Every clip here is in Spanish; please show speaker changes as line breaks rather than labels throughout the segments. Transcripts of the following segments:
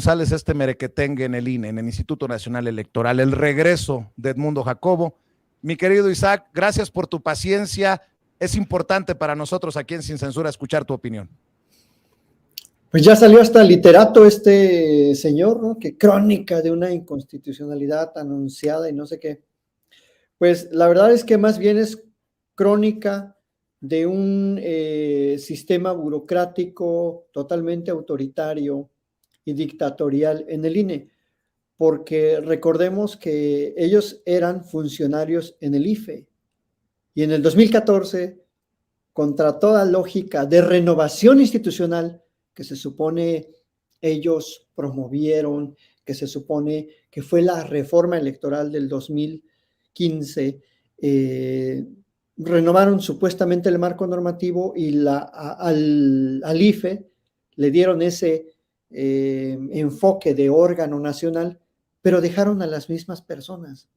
González, este merequetengue en el INE, en el Instituto Nacional Electoral, el regreso de Edmundo Jacobo. Mi querido Isaac, gracias por tu paciencia. Es importante para nosotros aquí en Sin Censura escuchar tu opinión.
Pues ya salió hasta literato este señor, ¿no? Que crónica de una inconstitucionalidad anunciada y no sé qué. Pues la verdad es que más bien es crónica de un sistema burocrático totalmente autoritario y dictatorial en el INE, porque recordemos que ellos eran funcionarios en el IFE y en el 2014, contra toda lógica de renovación institucional que se supone ellos promovieron, que se supone que fue la reforma electoral del 2015, renovaron supuestamente el marco normativo y al IFE le dieron ese enfoque de órgano nacional, pero dejaron a las mismas personas.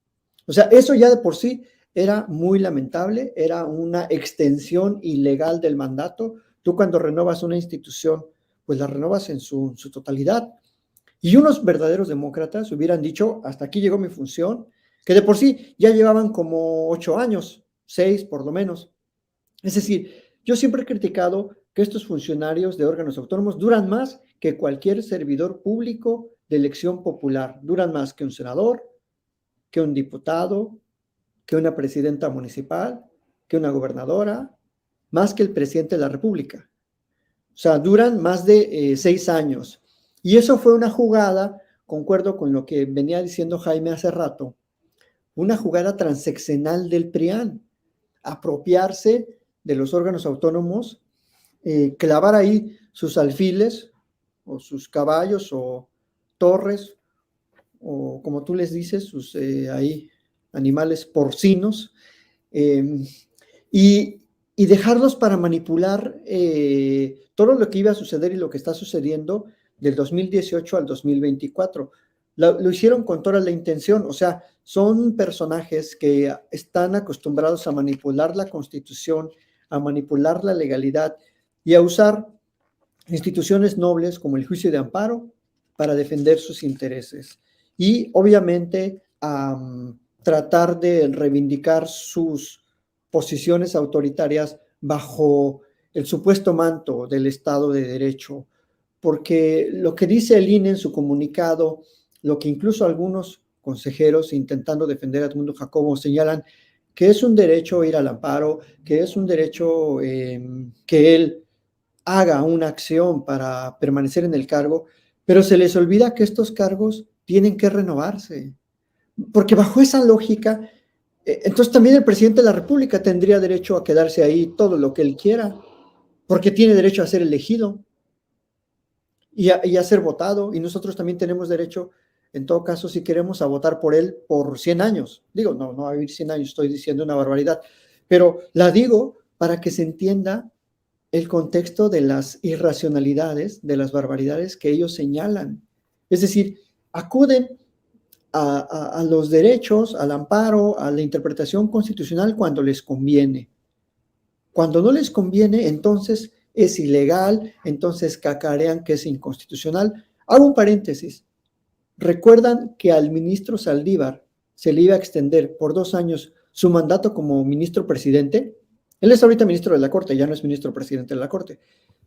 O sea, eso ya de por sí era muy lamentable, era una extensión ilegal del mandato. Tú cuando renovas una institución, pues la renovas en su totalidad. Y unos verdaderos demócratas hubieran dicho, hasta aquí llegó mi función, que de por sí ya llevaban como 8 años, 6 por lo menos. Es decir, yo siempre he criticado que estos funcionarios de órganos autónomos duran más que cualquier servidor público de elección popular. Duran más que un senador, que un diputado, que una presidenta municipal, que una gobernadora, más que el presidente de la República. O sea, duran más de 6 años. Y eso fue una jugada, concuerdo con lo que venía diciendo Jaime hace rato, una jugada transeccional del PRIAN, apropiarse de los órganos autónomos, clavar ahí sus alfiles o sus caballos o torres o como tú les dices, sus ahí animales porcinos, y dejarlos para manipular todo lo que iba a suceder y lo que está sucediendo del 2018 al 2024. Lo hicieron con toda la intención, o sea, son personajes que están acostumbrados a manipular la Constitución, a manipular la legalidad y a usar instituciones nobles como el juicio de amparo para defender sus intereses. Y obviamente tratar de reivindicar sus posiciones autoritarias bajo el supuesto manto del Estado de Derecho, porque lo que dice el INE en su comunicado, lo que incluso algunos consejeros intentando defender a Edmundo Jacobo señalan que es un derecho ir al amparo, que es un derecho que él haga una acción para permanecer en el cargo, pero se les olvida que estos cargos tienen que renovarse, porque bajo esa lógica, entonces también el presidente de la República tendría derecho a quedarse ahí todo lo que él quiera, porque tiene derecho a ser elegido y a ser votado, y nosotros también tenemos derecho, en todo caso, si queremos, a votar por él por 100 años. Digo, no va a vivir 100 años, estoy diciendo una barbaridad, pero la digo para que se entienda el contexto de las irracionalidades, de las barbaridades que ellos señalan. Es decir, acuden a los derechos, al amparo, a la interpretación constitucional cuando les conviene. Cuando no les conviene, entonces es ilegal, entonces cacarean que es inconstitucional. Hago un paréntesis. ¿Recuerdan que al ministro Saldívar se le iba a extender por 2 años su mandato como ministro presidente? Él es ahorita ministro de la Corte, ya no es ministro presidente de la Corte,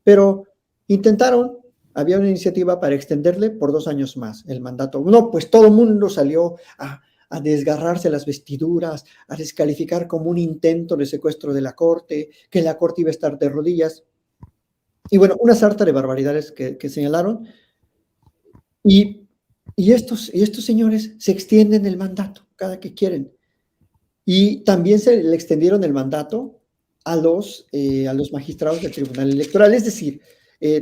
pero intentaron, había una iniciativa para extenderle por 2 años más el mandato. No, pues todo el mundo salió a desgarrarse las vestiduras, a descalificar como un intento de secuestro de la Corte, que la Corte iba a estar de rodillas. Y bueno, una sarta de barbaridades que señalaron. Y estos señores se extienden el mandato cada que quieren. Y también se le extendieron el mandato a los magistrados del Tribunal Electoral. Es decir,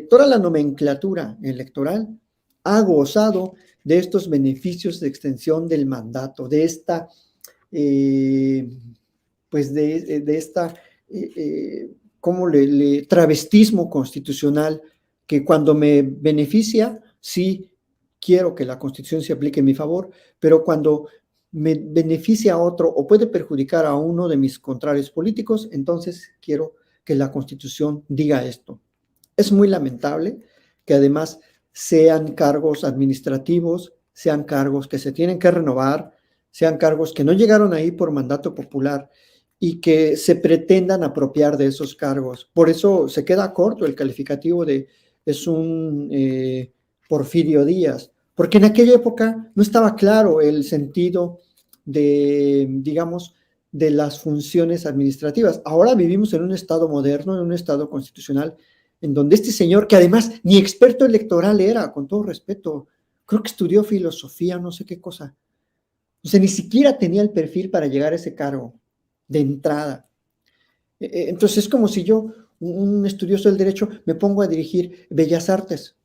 toda la nomenclatura electoral ha gozado de estos beneficios de extensión del mandato, de esta, ¿cómo travestismo constitucional que cuando me beneficia, sí quiero que la Constitución se aplique en mi favor, pero cuando me beneficia a otro o puede perjudicar a uno de mis contrarios políticos, entonces quiero que la Constitución diga esto. Es muy lamentable que además sean cargos administrativos, sean cargos que se tienen que renovar, sean cargos que no llegaron ahí por mandato popular y que se pretendan apropiar de esos cargos. Por eso se queda corto el calificativo de es un Porfirio Díaz, porque en aquella época no estaba claro el sentido de, digamos, de las funciones administrativas. Ahora vivimos en un estado moderno, en un estado constitucional, en donde este señor, que además ni experto electoral era, con todo respeto, creo que estudió filosofía, no sé qué cosa. O sea, ni siquiera tenía el perfil para llegar a ese cargo de entrada. Entonces es como si yo, un estudioso del derecho, me pongo a dirigir Bellas Artes.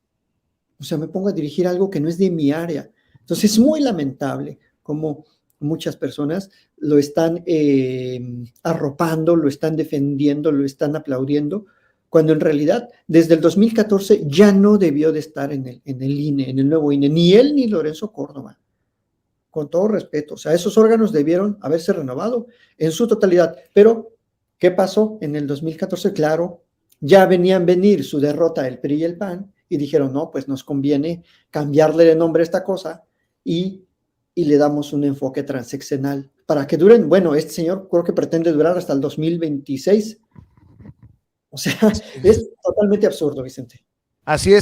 O sea, me pongo a dirigir algo que no es de mi área. Entonces es muy lamentable como muchas personas lo están arropando, lo están defendiendo, lo están aplaudiendo, cuando en realidad desde el 2014 ya no debió de estar en el INE, en el nuevo INE, ni él ni Lorenzo Córdoba, con todo respeto. O sea, esos órganos debieron haberse renovado en su totalidad. Pero, ¿qué pasó en el 2014? Claro, ya venían venir su derrota el PRI y el PAN y dijeron, no, pues nos conviene cambiarle de nombre a esta cosa y le damos un enfoque transeccional para que duren, bueno, este señor creo que pretende durar hasta el 2026. O sea, es totalmente absurdo, Vicente.
Así es.